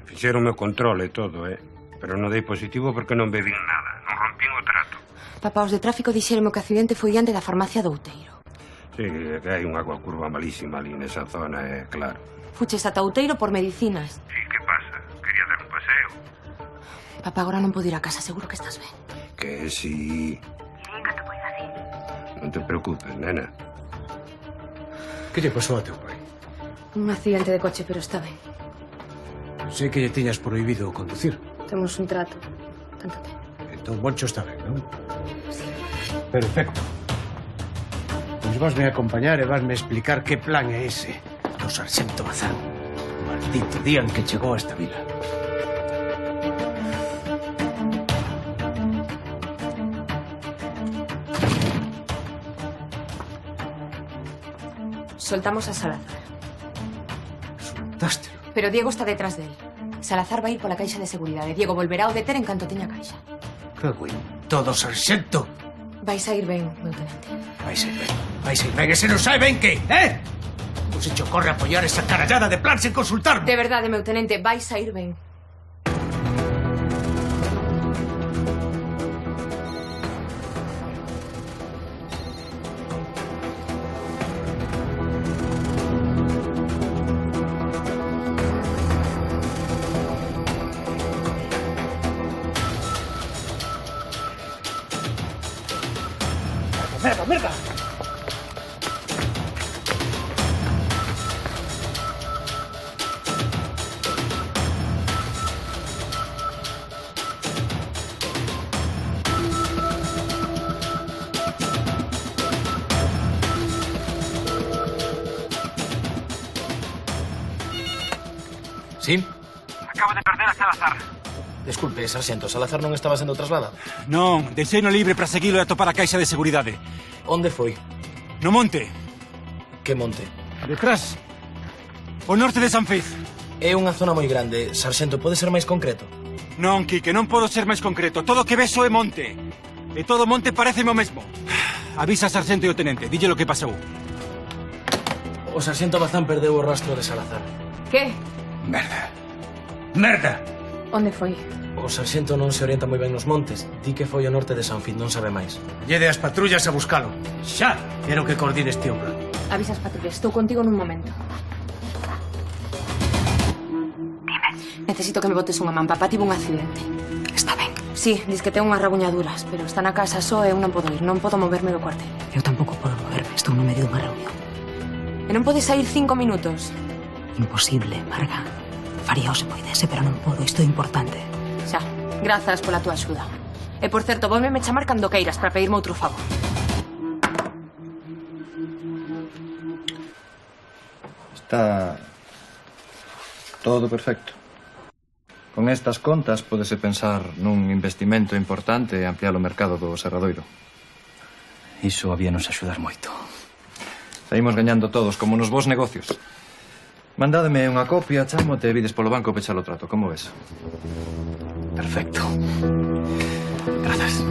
Fixeron o control e todo, pero non dei positivo porque non bebín nada, non rompín o trato. Papá, os de tráfico dixeron que o accidente foi diante da farmacia do Outeiro. Sí, que hai unha agua curva malísima ali nesa zona, claro. Fuches ata Outeiro por medicinas. Sí, que pasa? Quería dar un paseo. Papá, agora non podo ir a casa, seguro que estás ben. Que sí. Non te preocupes, nena. Que lle pasou a teu pai? Un accidente de coche, pero está ben. Sei que lle tiñas prohibido conducir. Temos un trato. Tanto tempo. Entón Moncho está ben, non? Sí. Perfecto. Pois vasme acompañar e vasme explicar que plan é ese do sarxento Bazán. O maldito día en que chegou a esta vila. Soltamos a Salazar. Soltástelo? Pero Diego está detrás de él. Salazar vai ir pola caixa de seguridade. Diego volverá ao deter en canto teña caixa. Cago en todo, sarxento. Vai sair ben, meu tenente. Vai sair ben. E se non sabe ben que, Non se che ocorre apoiar esa carallada de plan sen consultarme. De verdade, meu tenente, vai sair ben. Merda! ¿Sí? Acabo de perder a Salazar. Desculpe, sarxento, Salazar non estaba sendo trasladado? Non, deixeino libre para seguilo e atopar a caixa de seguridade. Onde foi? No monte. Que monte? Detrás. O norte de San Fiz. É unha zona moi grande. Sarxento, pode ser máis concreto? Non, Quique, non podo ser máis concreto. Todo o que vexo é monte. E todo monte pareceme o mesmo. Avisa a sargento e o tenente. Dille lo que pasou. O sarxento Bazán perdeu o rastro de Salazar. Que? Merda. Merda! Onde foi? O sarxento non se orienta moi ben nos montes. Di que foi ao norte de San Fin, non sabe máis. Llede as patrullas a buscalo. Xa! Quero que coordines ti un plan. Avisa as patrullas. Estou contigo nun momento. Necesito que me botes unha man. Papá tivo un accidente. Está ben. Sí, dis que ten unhas rabuñaduras, pero está na casa só e eu non podo ir. Non podo moverme do cuartel. Eu tampouco podo moverme. Estou no medio dunha reunión. E non podes sair 5 minutos? Imposible, Marga. Faría o se poidese, pero non podo. Isto é importante. Xa, grazas pola túa axuda. E, por certo, volveme chamar cando queiras para pedirme outro favor. Está todo perfecto. Con estas contas pódese pensar nun investimento importante e ampliar o mercado do Serradoiro. Iso había nos axudar moito. Saímos gañando todos, como nos vos negocios. Mandádeme unha copia, chamote e vides polo banco pechar o trato. Como ves? Perfecto. Grazas.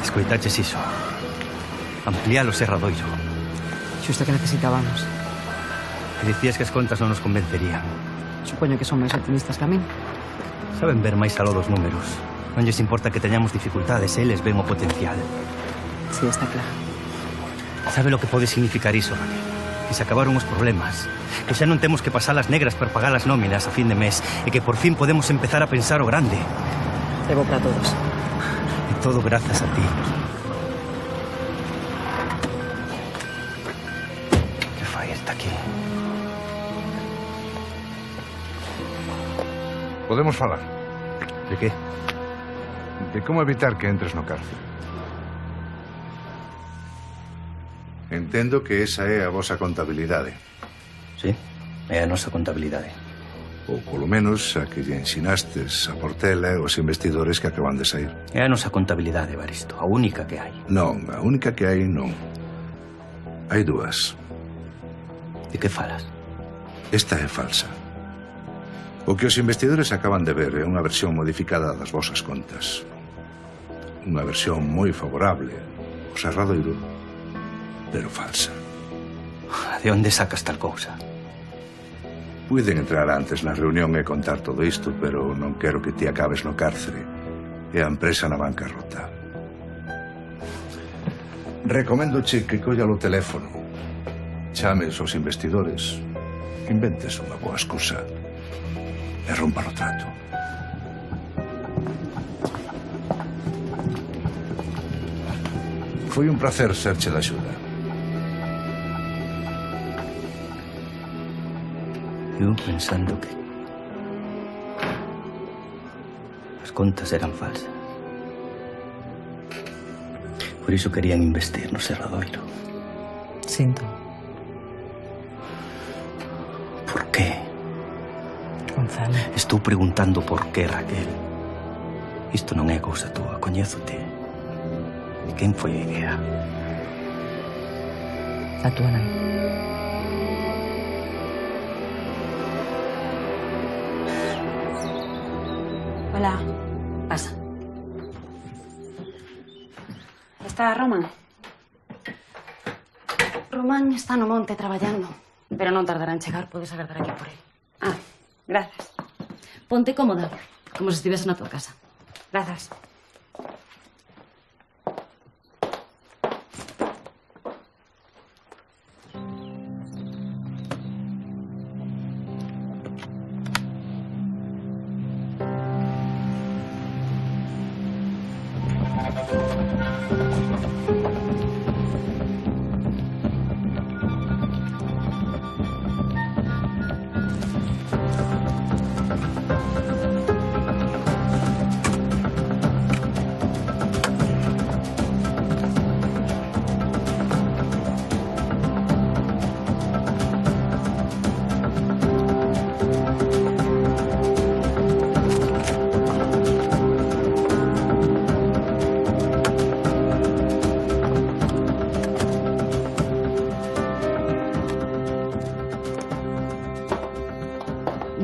Escoitaches iso. Ampliar o Serradoiro. Xusto que necesitábamos. E dicías que as contas non nos convencerían. Supoño que son máis optimistas que a min. Saben ver máis aló dos números. Non lles importa que teñamos dificultades, eles ven o potencial. Sí, está claro. Sabe lo que pode significar iso, Raquel? Que se acabaron os problemas. Que xa non temos que pasar as negras para pagar as nóminas a fin de mes. E que por fin podemos empezar a pensar o grande. É bo para todos. E todo grazas a ti. Que fai esta aquí? Podemos falar. De que? De como evitar que entres no cárcel. Entendo que esa é a vosa contabilidade. Sí, é a nosa contabilidade. Ou, polo menos, a que lle ensinastes a Portela e os investidores que acaban de sair. É a nosa contabilidade, Evaristo. A única que hai. Non, a única que hai non. Hai dúas. De que falas? Esta é falsa. O que os investidores acaban de ver é unha versión modificada das vosas contas. Unha versión moi favorable ao Serradoiro, pero falsa. De onde sacas tal cousa? Puiden entrar antes na reunión e contar todo isto, pero non quero que ti acabes no cárcere e a empresa na bancarrota. Recoméndoche que colla o teléfono, chames aos investidores, inventes unha boa excusa e rompa o trato. Foi un placer serche de axuda. Eu pensando que as contas eran falsas. Por iso querían investir no Serradoiro. Sinto. Por qué? Gonzalo. Estou preguntando por qué, Raquel. Isto non é cousa túa, coñézote. E quen foi a idea? A túa nai. Hola. Pasa. Está Román? Román está no monte traballando, pero non tardará en chegar. Podes agardar aquí por él. Ah, gracias. Ponte cómoda, como se estivese na tua casa. Gracias.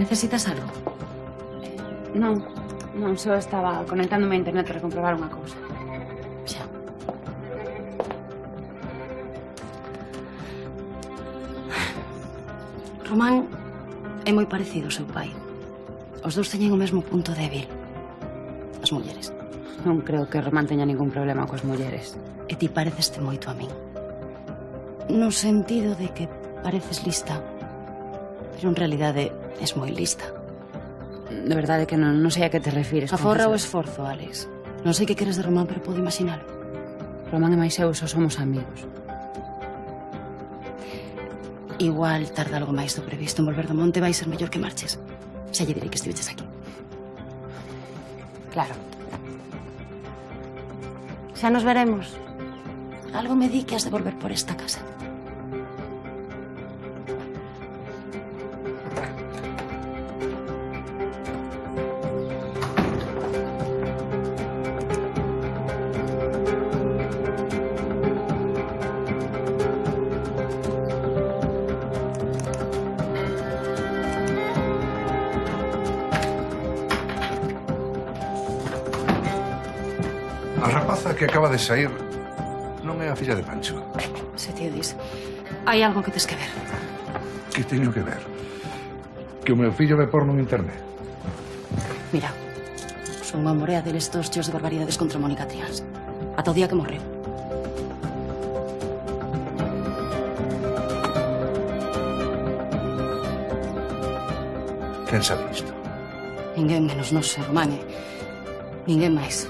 Necesitas algo? Non. Non, só estaba conectándome a internet para comprobar unha cousa. Xa. Román é moi parecido ao seu pai. Os dous teñen o mesmo punto débil. As mulleres. Non creo que Román teña ningún problema coas mulleres. E ti pareceste moito a min. No sentido de que pareces lista, pero en realidade és moi lista. De verdade que non sei a que te refires. Aforra o esforzo, Alex. Non sei que queres de Román, pero podo imaginalo. Román e máis eu só somos amigos. Igual tarda algo máis do previsto en volver do monte, vai ser mellor que marches. Xa lle direi que estiveches aquí. Claro. Xa nos veremos. Algo me di que has de volver por esta casa. A rapaza que acaba de sair non é a filla de Pancho. Se ti o dis, hai algo que tes que ver. Que teño que ver? Que o meu fillo ve porno en internet. Mira, son unha morea deles dos cheos de barbaridades contra Mónica Trians. Ata o día que morreu. Quen sabe isto? Ninguén menos nós, Román, e ninguén máis.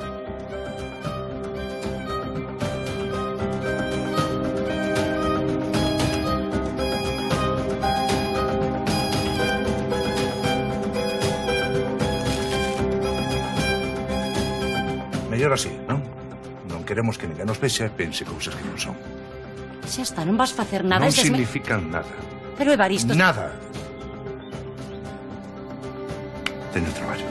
Mellor así, non? Non queremos que ninguén nos vexa e pense cousas que non son. Xa está, non vas facer nada. Non significan nada. Pero Evaristo... Nada. Teño traballo.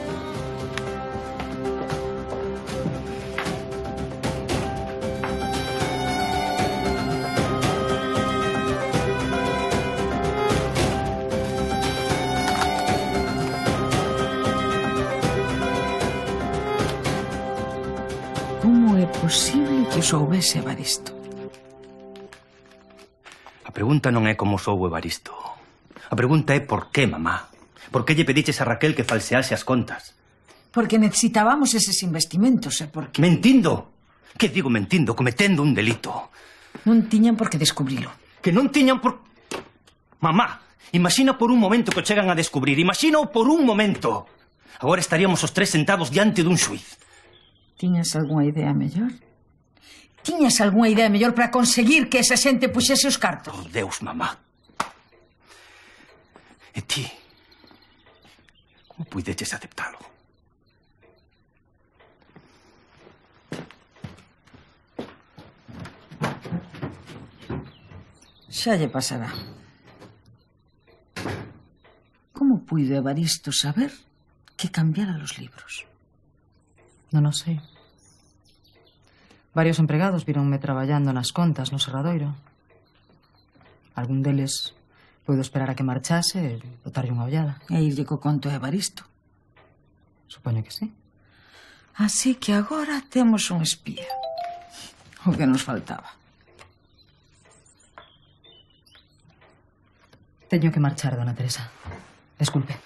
Como é posible que soubese Evaristo? A pregunta non é como soubo Evaristo. A pregunta é por qué, mamá. Por que lle pediches a Raquel que falsease as contas? Porque necesitábamos eses investimentos, e porque... Mentindo! Que digo mentindo? Cometendo un delito. Non tiñan por que descubrilo. Que non tiñan por... Mamá, imagina por un momento que o chegan a descubrir. Imagina por un momento. Agora estaríamos os tres sentados diante dun xuiz. Tiñas algunha idea mellor? Tiñas algunha idea mellor para conseguir que esa xente puxese os cartos? Oh, Deus, mamá. E ti? Como puideches aceptalo? Xa lle pasará. Como puido Evaristo saber que cambiara los libros? Non o sei. Varios empregados víronme traballando nas contas no Serradoiro. Algún deles puido esperar a que marchase e botarlle unha ollada. E irlle co conto a Evaristo. Supoño que sí. Así que agora temos un espía. O que nos faltaba. Teño que marchar, dona Teresa. Desculpe.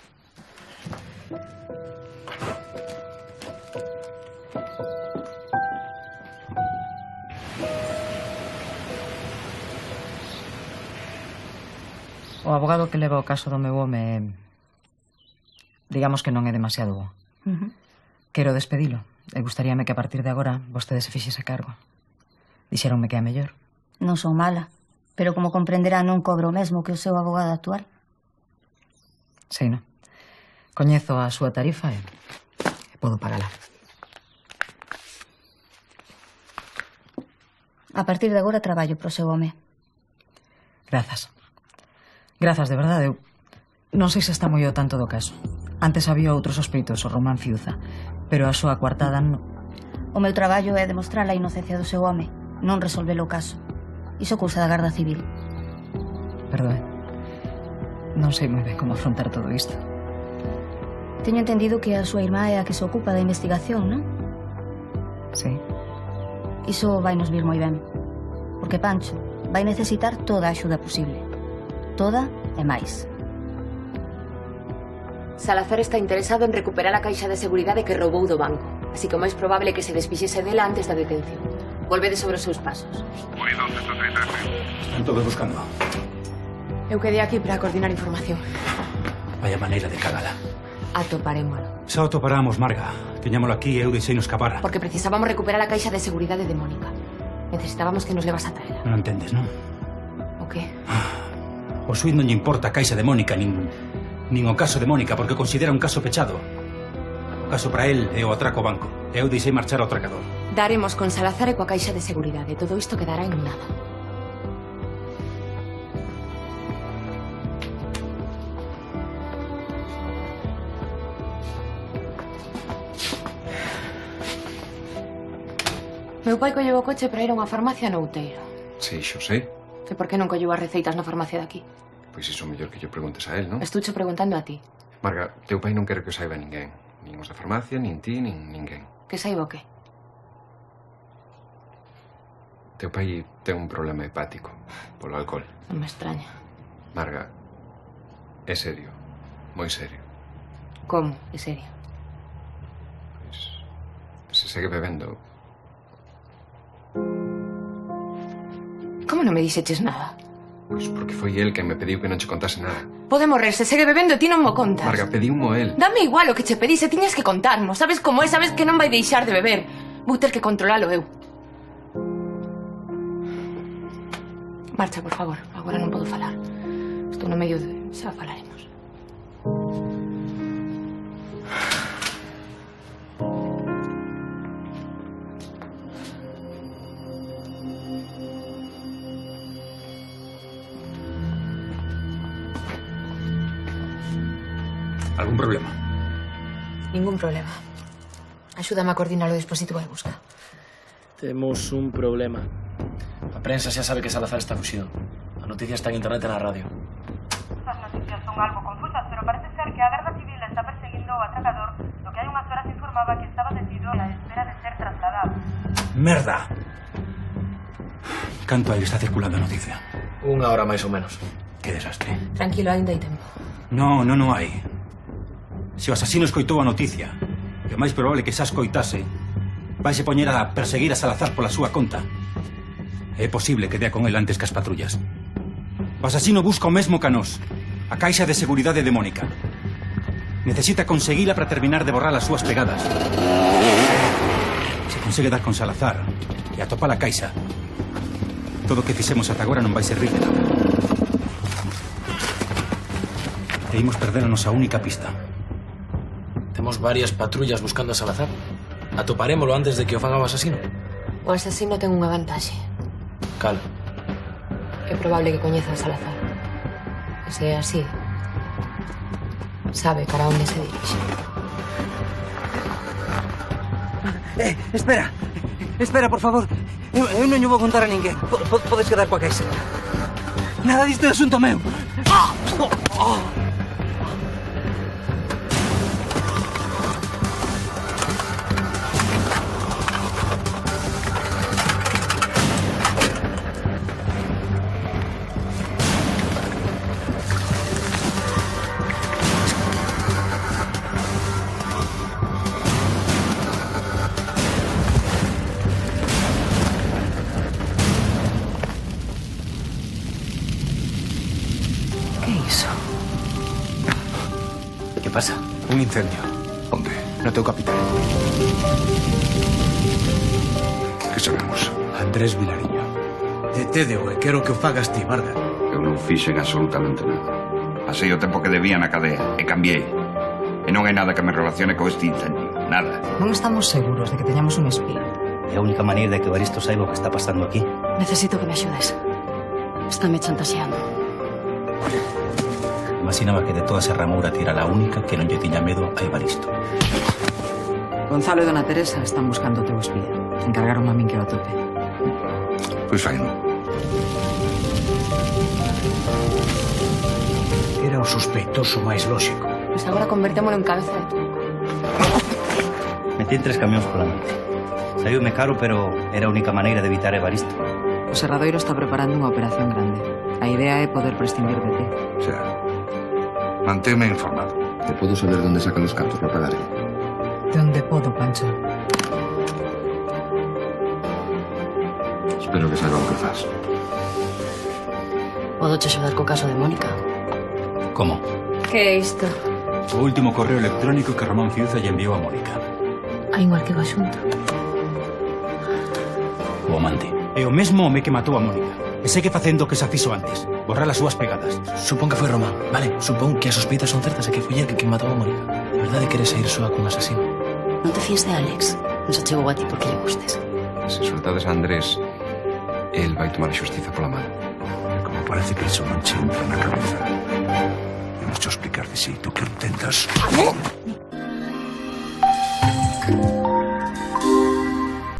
O abogado que leva o caso do meu home, digamos que non é demasiado bo. Quero despedilo. E gustaríame que a partir de agora vostede se fixese a cargo. Dixeronme que é mellor. Non son mala, pero como comprenderá non cobro o mesmo que o seu abogado actual. Sei, non? Coñezo a súa tarifa e podo pagala. A partir de agora traballo pro seu home. Grazas. Grazas, de verdade. Eu non sei se está moi ao tanto do caso. Antes había outro sospeitoso, Román Fiuza, pero a súa coartada non... O meu traballo é demostrar a inocencia do seu home, non resolver o caso. Iso cousa da Garda Civil. Perdoe. Non sei moi ben como afrontar todo isto. Teño entendido que a súa irmá é a que se ocupa da investigación, non? Sí. Iso vai nos vir moi ben. Porque Pancho vai necesitar toda a axuda posible. Toda e máis. Salazar está interesado en recuperar a caixa de seguridade que roubou do banco. Así que o máis probable é que se despixese dela antes da detención. Volvede sobre os seus pasos. Oído 130. Están todos buscando. Eu quedei aquí para coordinar información. Vaya maneira de cagala. Atoparémolo. Xa o toparamos, Marga. Teñámolo aquí e eu deixei nos escapar. Porque precisábamos recuperar a caixa de seguridade de Mónica. Necesitábamos que nos levas a traela. Non entendes, non? O qué? O xuíz non lle importa a caixa de Mónica, nin o caso de Mónica, porque considera un caso pechado. O caso para él é o atraco ao banco. E eu deixei marchar ao atracador. Daremos con Salazar e coa caixa de seguridade. Todo isto quedará en nada. Meu pai colleu o coche para ir a unha farmacia no Outeiro. Sí, xo sei. E por que non colleu as receitas na farmacia de aquí? Pois iso mellor que lle preguntes a él, non? Estucho preguntando a ti. Marga, teu pai non quere que o saiba ninguén. Nin os da farmacia, nin ti, nin ninguén. Que saiba o qué? Teu pai ten un problema hepático polo alcohol. Non me extraña. Marga, é serio. Moi serio. Como? É serio? Se segue bebendo. Como non me dixeches nada? Pois porque foi el quen me pediu que non che contase nada. Pode morrer, se segue bebendo e ti non mo contas. Marga, pediumo el. Dame igual o que che pedise, tiñas que contarmo. Sabes como é, sabes que non vai deixar de beber. Vou ter que controlalo eu. Marcha, por favor. Agora non podo falar. Estou no medio de... Xa falaremos. ¿Algún problema? Ningún problema. Axúdame a coordinar o dispositivo de busca. Temos un problema. A prensa xa sabe que Salazar está fuxido. A noticia está en internet e na radio. As noticias son algo confusas, pero parece ser que a Garda Civil está perseguindo o atracador, lo que hai unhas horas informaba que estaba detido e a espera de ser trasladado. ¡Merda! Canto aí está circulando a noticia? Unha hora máis ou menos. Que desastre. Tranquilo, ainda hai tempo. Non hai. Se o asasino escoitou a noticia, e o máis probable que xa escoitase, vaise poñer a perseguir a Salazar pola súa conta. É posible que dea con el antes que as patrullas. O asasino busca o mesmo que a nós, a caixa de seguridade de Mónica. Necesita conseguila para terminar de borrar as súas pegadas. Se consegue dar con Salazar e atopar a caixa, todo o que fixemos ata agora non vai servir de nada. E imos perder a nosa única pista. Temos varias patrullas buscando a Salazar. Atoparémolo antes de que o faga o asasino. O asasino ten unha vantaxe. Cal? É probable que coñeza a Salazar. E se é así, sabe cara onde se dirixe. Espera. Espera, por favor. Eu non lle vou contar a ninguén. Podes quedar coa caixa. Nada disto é asunto meu. Pasa? Un incendio. Onde? No teu capital. Que sabemos? Andrés Vilariño. Detédeo e quero que o fagas ti, Marga. Eu non fixen absolutamente nada. Pasei o tempo que debía na cadea e cambiei. E non hai nada que me relacione con este incendio. Nada. Non estamos seguros de que teñamos un espía. É a única maneira de que Evaristo saiba o que está pasando aquí. Necesito que me axudes. Estáme chantaxeando. Imaginaba que de toda Serra Moura ti era a única que non lle tiña medo a Evaristo. Gonzalo e dona Teresa están buscando o teu espía. Encargaron a min que o atope. Pois faino. Era o sospeitoso máis lóxico. Pois agora convertémolo en cabeza de turco. Metí en 3 camións pola noite. Saiume caro, pero era a única maneira de evitar Evaristo. O Serradoiro está preparando unha operación grande. A idea é poder prescindir de ti. O sea, manténme informado. ¿Te puedo saber dónde sacan los cartos para pagar? De onde podo, Pancho. Espero que saiba o que faz. Podo te axudar co caso de Mónica. Como? Que é isto? O último correo electrónico que Román Fiuza lle enviou a Mónica. Hai un arquivo xunto. O amante. É o mesmo home que matou a Mónica. E segue facendo o que xa fixo antes. Borrar as súas pegadas. Supón que foi Román, vale? Supón que as sospeitas son certas e que foi el que matou a Mónica. A verdade quere sair soa cun asasino. Non te fíes de Alex. Non se chegou a ti porque lle gustes. Se soltades a Andrés, el vai tomar a xustiza pola mano. Como parece que iso non che entra na cabeza. Temos que explicar de si, tú que lo intentas.